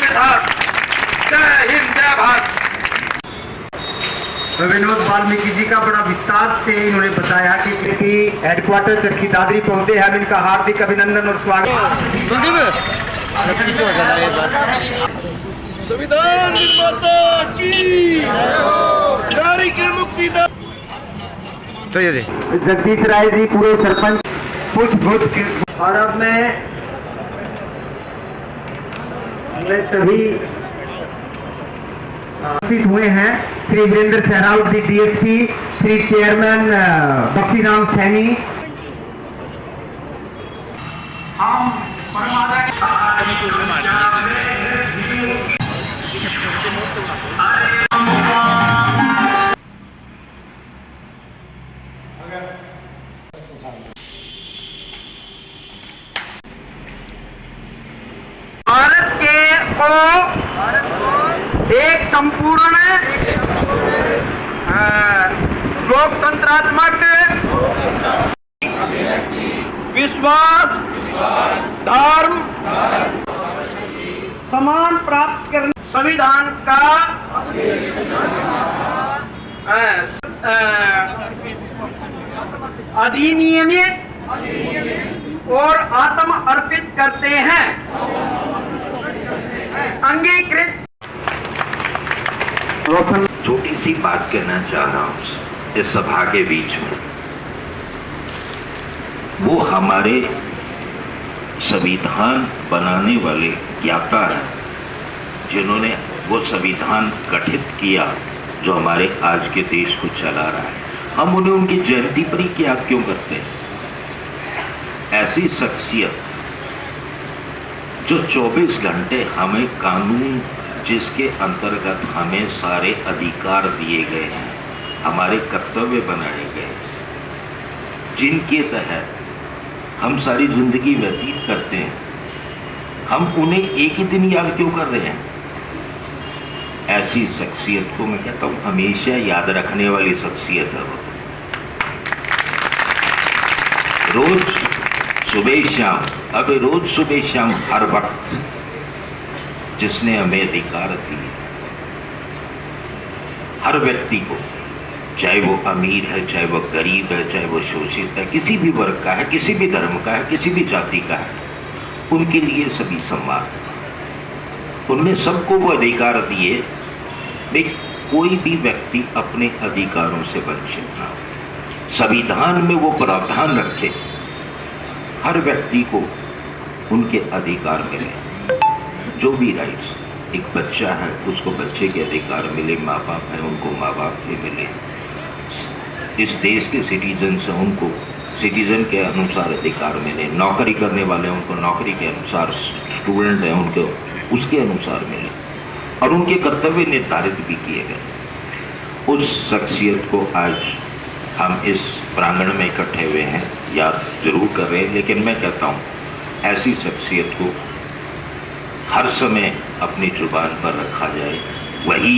के साथ। जय हिंद, जय भारत। विनोद वाल्मीकि जी का बड़ा विस्तार से इन्होंने बताया कि हेडक्वार्टर चरखी दादरी पहुंचे हैं। इनका हार्दिक अभिनंदन और स्वागत। संविधान निर्माता की, नारी के मुक्ति दा। जी जगदीश राय जी पूर्व सरपंच पुष्प। और अब मैं सभी उपस्थित हुए हैं श्री वीरेंद्र सहरावत जी डीएसपी, श्री चेयरमैन बक्सीराम सैनी। भारत को एक संपूर्ण लोकतंत्रात्मक विश्वास, धर्म, समान प्राप्त करने संविधान का अधिनियमित और आत्म अर्पित करते हैं। अंगीकृत। छोटी सी बात कहना चाह रहा हूं इस सभा के बीच में। वो हमारे संविधान बनाने वाले ज्ञाता हैं, जिन्होंने वो संविधान गठित किया जो हमारे आज के देश को चला रहा है। हम उन्हें उनकी जयंती पर ही याद क्यों करते हैं? ऐसी शख्सियत जो 24 घंटे हमें कानून, जिसके अंतर्गत हमें सारे अधिकार दिए गए हैं, हमारे कर्तव्य बनाए गए, जिनके तहत हम सारी जिंदगी व्यतीत करते हैं, हम उन्हें एक ही दिन याद क्यों कर रहे हैं? ऐसी शख्सियत को मैं कहता हूं हमेशा याद रखने वाली शख्सियत है वो। रोज सुबह शाम, अब रोज सुबह शाम हर वक्त जिसने हमें अधिकार दिए, हर व्यक्ति को, चाहे वो अमीर है, चाहे वो गरीब है, चाहे वो शोषित है, किसी भी वर्ग का है, किसी भी धर्म का है, किसी भी जाति का है, उनके लिए सभी सम्मान। उनने सबको वो अधिकार दिए कि कोई भी व्यक्ति अपने अधिकारों से वंचित ना हो। संविधान में वो प्रावधान रखे हर व्यक्ति को उनके अधिकार मिले, जो भी राइट्स, एक बच्चा है उसको बच्चे के अधिकार मिले, माँ बाप है उनको माँ बाप के मिले, इस देश के सिटीजन से उनको सिटीजन के अनुसार अधिकार मिले, नौकरी करने वाले उनको नौकरी के अनुसार, स्टूडेंट हैं उनको उसके अनुसार मिले, और उनके कर्तव्य निर्धारित भी किए गए। उस शख्सियत को आज हम इस प्रांगण में इकट्ठे हुए हैं, याद जरूर कर रहे हैं, लेकिन मैं कहता हूँ ऐसी शख्सियत को हर समय अपनी जुबान पर रखा जाए, वही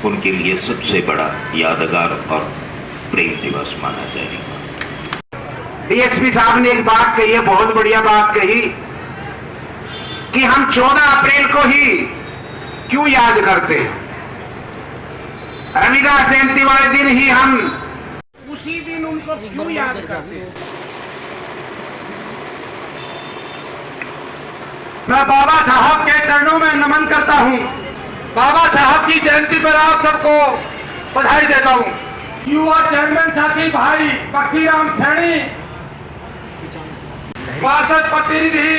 उनके लिए सबसे बड़ा यादगार और प्रेम दिवस माना जाएगा। डीएसपी साहब ने एक बात कही है, बहुत बढ़िया बात कही, कि हम 14 अप्रैल को ही क्यों याद करते हैं। रविदास जयंती वाले दिन ही हम उसी दिन उनको क्यों याद करते हैं। मैं बाबा साहब के चरणों में नमन करता हूं। बाबा साहब की जयंती पर आप सबको बधाई देता हूं। युवा चेयरमैन साथी भाई बक्सीराम सैनी, पार्षद प्रतिनिधि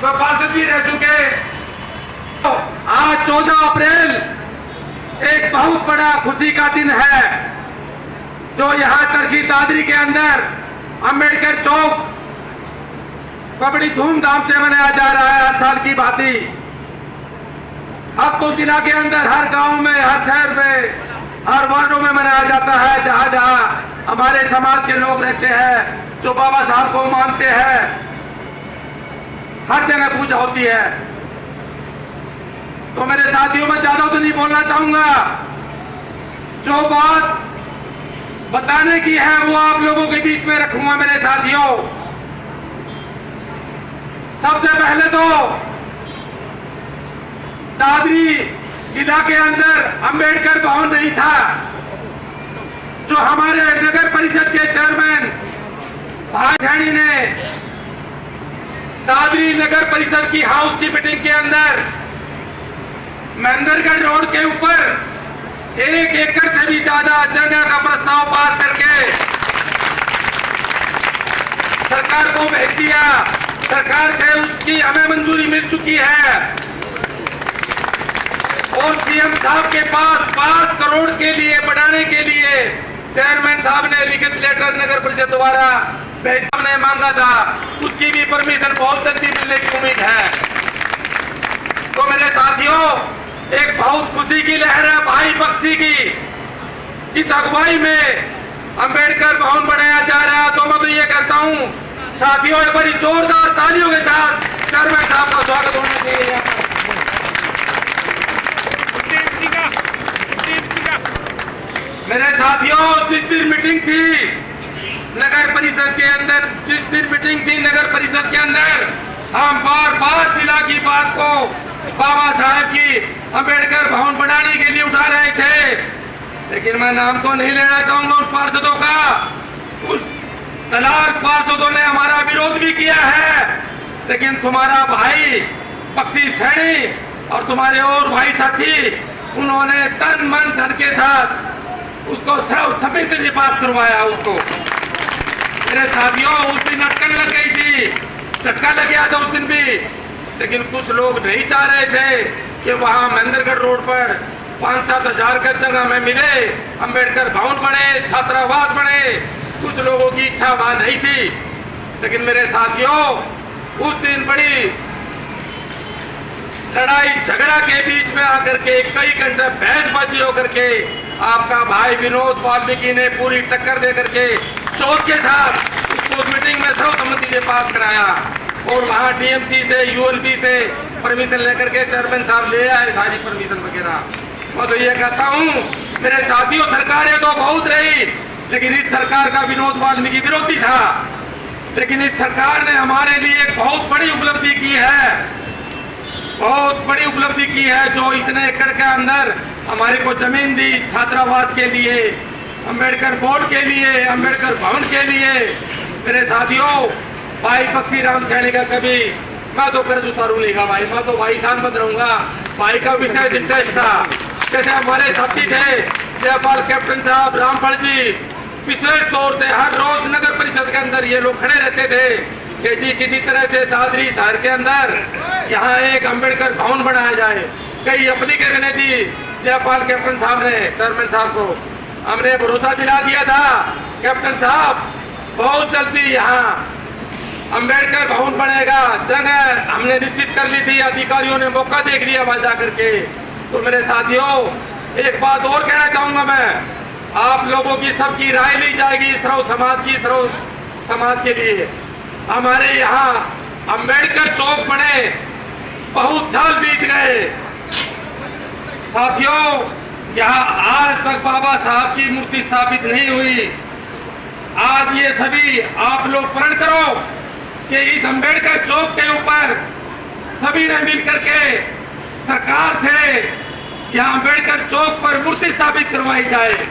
व पार्षद भी रह चुके। आज 14 अप्रैल एक बहुत बड़ा खुशी का दिन है, जो यहाँ चरखी दादरी के अंदर अंबेडकर चौक बड़ी धूमधाम से मनाया जा रहा है, हर साल की भांति। अब तो जिला के अंदर हर गांव में, हर शहर में, हर वार्डों में मनाया जाता है, जहां जहां हमारे समाज के लोग रहते हैं, जो बाबा साहब को मानते हैं, हर जगह पूजा होती है। तो मेरे साथियों, में ज्यादा तो नहीं बोलना चाहूंगा, जो बात बताने की है वो आप लोगों के बीच में रखूंगा। मेरे साथियों, सबसे पहले तो दादरी जिला के अंदर अंबेडकर भवन नहीं था। जो हमारे नगर परिषद के चेयरमैन भाई सैनी ने दादरी नगर परिषद की हाउस की मीटिंग के अंदर महेंद्रगढ़ रोड के ऊपर 1 एकड़ से भी ज्यादा जगह का प्रस्ताव पास करके सरकार को भेज दिया। सरकार से उसकी हमें मंजूरी मिल चुकी है और सीएम साहब के पास 5 करोड़ के लिए बढ़ाने के लिए चेयरमैन साहब ने लिखित लेटर नगर परिषद द्वारा ने मांगा था। उसकी भी परमिशन बहुत जल्दी मिलने की उम्मीद है। तो मेरे साथियों, एक बहुत खुशी की लहर है भाई बख्शी की। इस अगुवाई में अंबेडकर भवन बनाया जा रहा है। तो मैं तो ये कहता हूं साथियों, एक बड़ी जोरदार तालियों के साथ चेयरमैन साहब का स्वागत होना चाहिए। मेरे साथियों, जिस दिन मीटिंग थी नगर परिषद के अंदर, नगर परिषद के अंदर हम बार बार जिला की बात को बाबा साहब की अंबेडकर भवन बनाने के लिए उठा रहे थे, लेकिन मैं नाम तो नहीं लेना चाहूंगा उस पार्षदों का। उस दलाल पार्षदों ने हमारा विरोध भी किया है, लेकिन तुम्हारा भाई बख्शी सैनी और तुम्हारे और भाई साथी, उन्होंने तन मन धन के साथ उसको सर्व समिति से पास करवाया। उसको मेरे साथियों, उस दिन अटकन लग गई थी, झटका लग गया था उस दिन भी, लेकिन कुछ लोग नहीं चाह रहे थे कि वहां महेंद्रगढ़ रोड पर 5-7 हजार का जगह में मिले, अंबेडकर भवन बने, छात्रावास बने। कुछ लोगों की इच्छा वहां नहीं थी, लेकिन मेरे साथियों, उस दिन बड़ी लड़ाई झगड़ा के बीच में आकर के कई घंटे बहसबाजी होकर के आपका भाई विनोद वाल्मीकि ने पूरी टक्कर दे करके जोश के साथ उसको मीटिंग में सर्वसम्मति से पास कराया और वहां डीएमसी से, यूएलबी से परमिशन लेकर के चेयरमैन साहब ले आए सारी परमिशन वगैरह। मैं तो ये कहता हूं मेरे साथियों, सरकारें तो बहुत रही, लेकिन इस सरकार का विनोद वाल्मीकि विरोधी था। लेकिन इस सरकार ने हमारे लिए एक बहुत बड़ी उपलब्धि की है, जो इतने एकड़ के अंदर हमारे को जमीन दी छात्रावास के लिए, अंबेडकर बोर्ड के लिए, अंबेडकर भवन के लिए। मेरे साथियों, भाई बख्शी राम सैनी का कभी मैं तो कर्ज उतारू नहीं का भाई, मैं तो भाई साहब बन रहूंगा। भाई का विशेष इंटरेस्ट था। जैसे हमारे साथी थे जयपाल कैप्टन साहब, रामफल जी, विशेष तौर से हर रोज नगर परिषद के अंदर ये लोग खड़े रहते थे कि जी किसी तरह से दादरी शहर के अंदर यहाँ एक अंबेडकर भवन बनाया जाए। कई एप्लीकेशन दी जयपाल कैप्टन साहब ने चेयरमैन साहब को, हमने भरोसा दिला दिया था कैप्टन साहब बहुत जल्दी यहाँ अंबेडकर भवन बनेगा। जगह हमने निश्चित कर ली थी, अधिकारियों ने मौका देख लिया वहां जाकर के। तो मेरे साथियों, एक बात और कहना चाहूंगा मैं, आप लोगों की सबकी राय ली जाएगी सर्व समाज के लिए। हमारे यहाँ अंबेडकर चौक बने, बहुत साल बीत गए साथियों, यहाँ आज तक बाबा साहब की मूर्ति स्थापित नहीं हुई। आज ये सभी आप लोग प्रण करो कि इस अंबेडकर चौक के ऊपर सभी ने मिलकर के सरकार से यहाँ अंबेडकर चौक पर मूर्ति स्थापित करवाई जाए।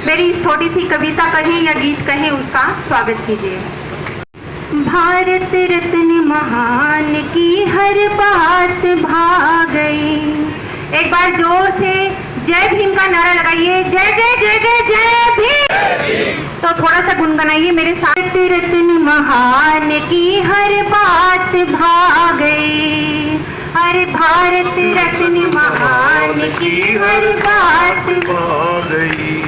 मेरी इस छोटी सी कविता कहें या गीत कहें, उसका स्वागत कीजिए। भारत रत्न महान की हर बात भा गई। एक बार जोर से जय भीम का नारा लगाइए, जय जय जय जय जय भीम। तो थोड़ा सा गुनगुनाइए मेरे साथ। रत्न महान की हर बात भा गई, अरे भारत रत्न महान की हर बात भा गई।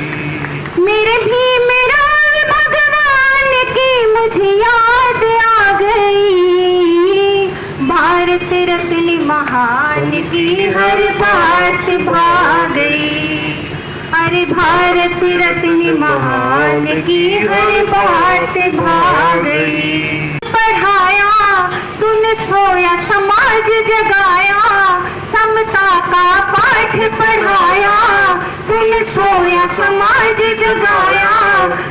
मेरे भीम राव भगवान की मुझे याद आ गई, भारत रत्न महान की हर बात भा गई, अरे भारत रत्न महान की हर बात भा गई। पढ़ाया तूने सोया समाज जगाया, समता का पाठ पढ़ाया तूने सोया समाज जगाया,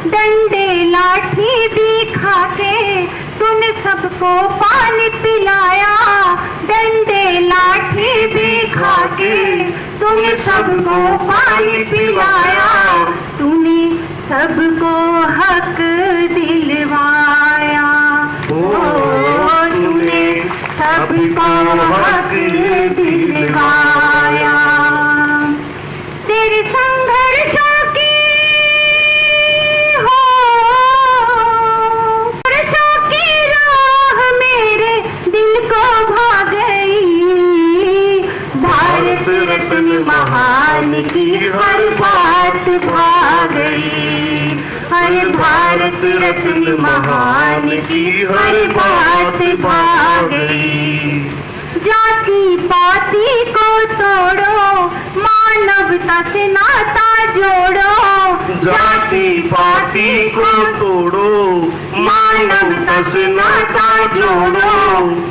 डंडे लाठी भी खाके तूने सबको पानी पिलाया, डंडे लाठी सबको पानी पिलाया, तूने सबको हक दिलवाया। तूने सबको हक दिलवाया। तेरे संघर्षों की संघर्षों की राह मेरे दिल को भा गई। भारत रत्न महान की हर बात भा गई। हर भारत रत्न महान की हर बात भा गई। जाति पाति को तोड़ो, मानवता से नाता जोड़ो। जाति पाति को तोड़ो, मानवता से नाता जोड़ो।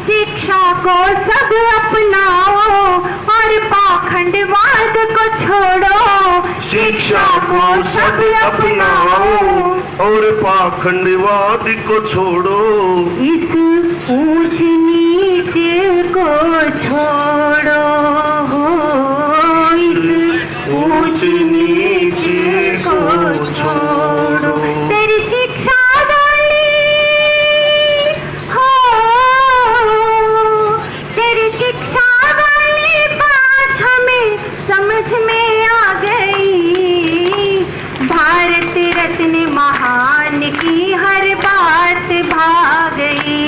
शिक्षा को सब अपनाओ और पाखंडवाद को छोड़ो। शिक्षा को सब अपनाओ और पाखंडवाद को छोड़ो। इस ऊंच नीच को छोड़ो। इस ऊंच नीच को छोड़ो। तेरी शिक्षा वाली हो, तेरी शिक्षा वाली बात हमें समझ में आ गई। भारत रत्न महान की हर बात भा गई।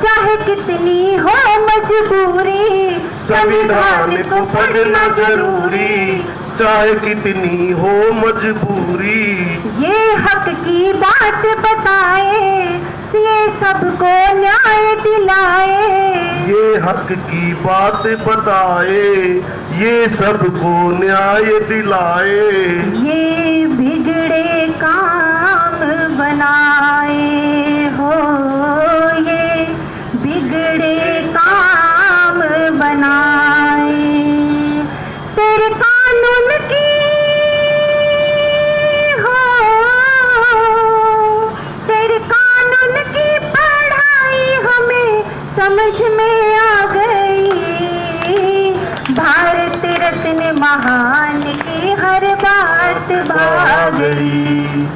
चाहे कितनी हो मजबूरी, संविधान को पढ़ना जरूरी। चाहे कितनी हो मजबूरी, ये हक की बात बताए, ये सबको न्याय दिलाए। ये हक की बात बताए, ये सबको न्याय दिलाए। ये बिगड़े काम बनाए हो, ये बिगड़े काम बनाए। तेरे कानून की हो, तेरे कानून की पढ़ाई हमें समझ में आ गई। भारत रत्न महान की हर बात भा गई।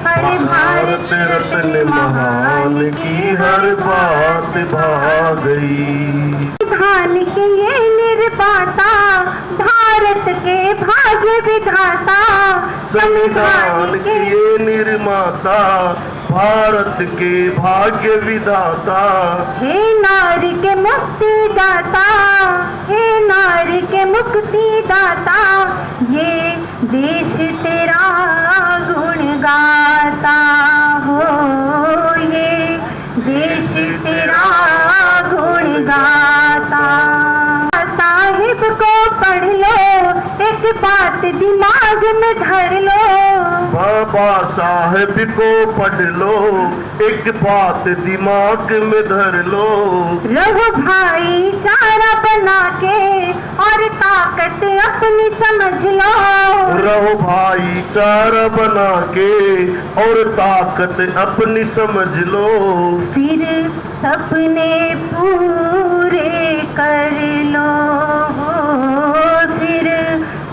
हर भारत रत्न महान की हर बात भा गई। संविधान के ये निर्माता, भारत के भाग्य विधाता। संविधान के ये निर्माता, भारत के भाग्य विधाता। हे नारी के मुक्ति दाता, हे नारी के मुक्ति दाता। ये देश तेरा गुण गाता हो, ये देश तेरा गुण गाता। साहिब को पढ़ लो, एक बात दिमाग में धर लो। बाबा साहेब को पढ़ लो, एक बात दिमाग में धर लो। रहो भाईचारा बना के और ताकत अपनी समझ लो। रहो भाईचारा बना के और ताकत अपनी समझ लो। फिर सपने पूरे कर लो, फिर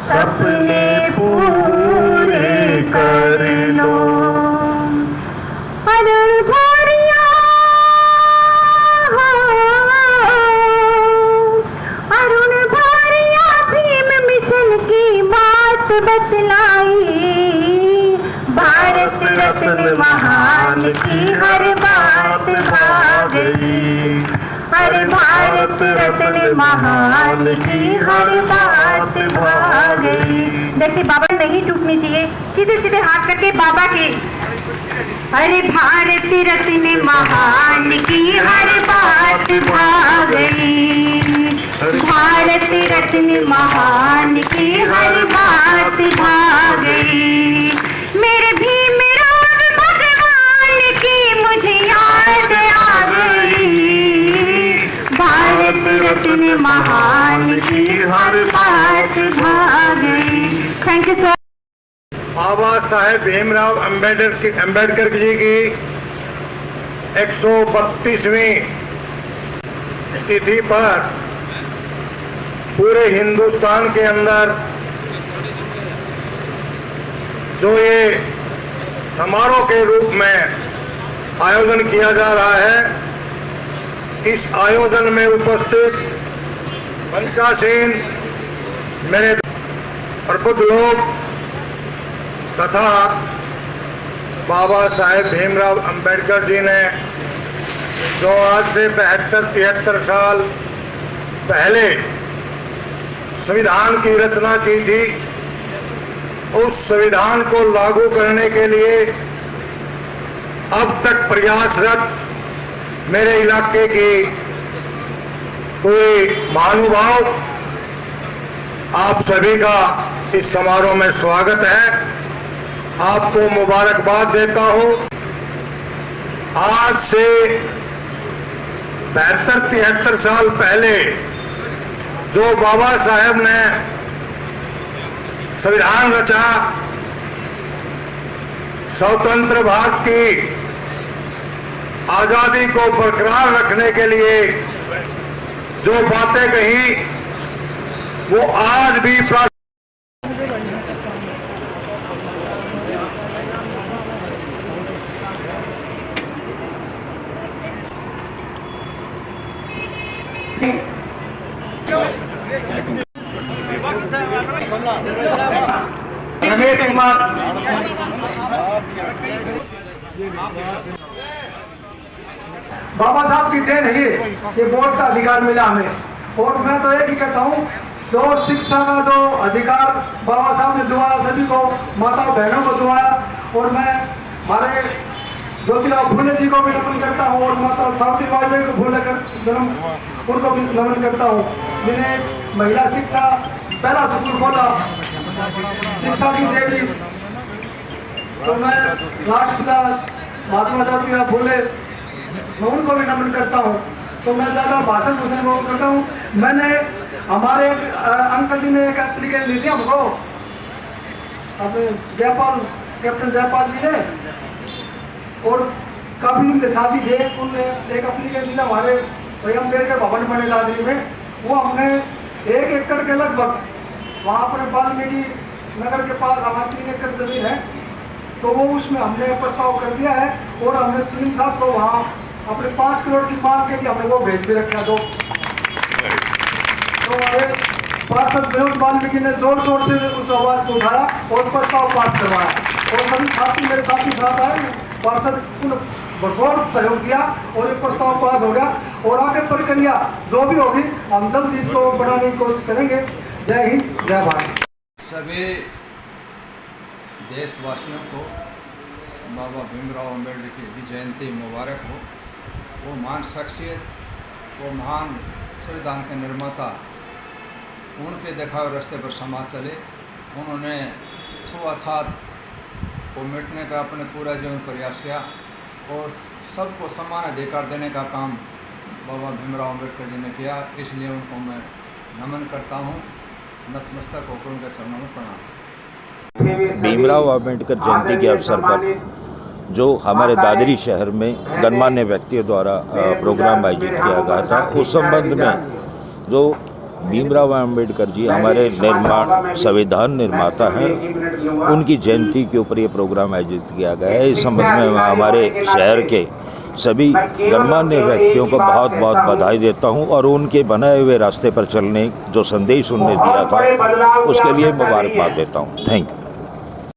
सपने पूरे कर लो। अरुण भोरिया हो, अरुण भोरिया भीम मिशन की बात बतलाई। भारत रत्न महान की हर बात भा गई। हर भारत रत्न महान की हर बात भा गई। देखिए बाबा नहीं टूटनी चाहिए, सीधे सीधे हाथ करके बाबा के। अरे भारत रत्न महान की हर बात भा गई। भारत रत्न महान की हर बात भा गई। मेरे भीम राव भगवान की मुझे याद आ गई। भारत रत्न महान की हर बात भा गई। Thank you so. Baba Saheb Bhimrao Ambedkar ji की 132वीं तिथि पर पूरे हिंदुस्तान के अंदर जो ये समारोह के रूप में आयोजन किया जा रहा है, इस आयोजन में उपस्थित पंचासीन मेरे प्रबुद्ध लोग तथा बाबा साहेब भीमराव अंबेडकर जी ने जो आज से 72-73 साल पहले संविधान की रचना की थी, उस संविधान को लागू करने के लिए अब तक प्रयासरत मेरे इलाके की कोई महानुभाव, आप सभी का इस समारोह में स्वागत है। आपको मुबारकबाद देता हूं। आज से 72-73 साल पहले जो बाबा साहेब ने संविधान रचा, स्वतंत्र भारत की आजादी को बरकरार रखने के लिए जो बातें कही, वो आज भी रमेश कुमार। बाबा साहब की देन है ये वोट का अधिकार मिला हमें। और मैं तो एक ही कहता हूँ, जो शिक्षा का जो अधिकार बाबा साहब ने दिवाया, सभी को, माताओं बहनों को दिवाया। और मैं हमारे ज्योतिराव फुले जी को भी नमन करता हूँ और माता सावित्रीबाई को फुले कर जन्म उनको भी नमन करता हूँ, जिन्हें महिला शिक्षा पहला स्कूल खोला, शिक्षा की देवी। तो मैं राष्ट्रपिता महात्मा ज्योतिराव फुले, मैं उनको भी नमन करता हूँ। तो मैं ज़्यादा भाषण भूषण वो करता हूँ। मैंने हमारे अंकल जी ने एक एप्लीकेशन ली थी हमको, अपने जयपाल, कैप्टन जयपाल जी ने, और कभी उनके साथी थे, उनने एक एप्लीकेशन दिया हमारे भाई अम्बेडकर भवन बने दादरी में। वो हमने 1 एकड़ के लगभग वहाँ अपने वाल्मीकि नगर के पास हमारी 3 एकड़ जमीन है, तो वो उसमें हमने प्रस्ताव कर दिया है। और हमने सीएम साहब को वहाँ अपने 5 करोड़ की मांग के लिए हमने वो भेज भी रखा। तो हमारे पार्षद विनोद वाल्मीकि ने जोर शोर से उस आवाज़ को उठाया और प्रस्ताव पास करवाया। और सभी साथी मेरे साथ ही साथ आए, पार्षद भरपूर सहयोग दिया और ये प्रस्ताव पास हो गया। और आगे प्रक्रिया जो भी होगी हम जल्द इसको बढ़ाने की कोशिश करेंगे। जय हिंद, जय भारत। सभी देशवासियों को बाबा भीमराव अम्बेडकर की जयंती मुबारक हो। वो महान शख्सियत, वो महान संविधान के निर्माता, उनके देखा हुए रास्ते पर समाज चले। उन्होंने छुआछूत को मिटने का अपने पूरा जीवन प्रयास किया और सबको समान अधिकार देने का काम बाबा भीमराव अम्बेडकर जी ने किया। इसलिए उनको मैं नमन करता हूँ, नतमस्तक होकर उनके चरणों में प्रणाम। भीमराव अम्बेडकर जयंती के अवसर पर जो हमारे दादरी शहर में गणमान्य व्यक्तियों द्वारा प्रोग्राम आयोजित किया गया था, उस संबंध में जो भीमराव अम्बेडकर जी हमारे संविधान निर्माता हैं, उनकी जयंती के ऊपर ये प्रोग्राम आयोजित किया गया है। इस संबंध में मैं हमारे शहर के सभी गणमान्य व्यक्तियों को बहुत बहुत बधाई देता हूं और उनके बनाए हुए रास्ते पर चलने जो संदेश उन्होंने दिया था उसके लिए मुबारकबाद देता हूं। Thank you.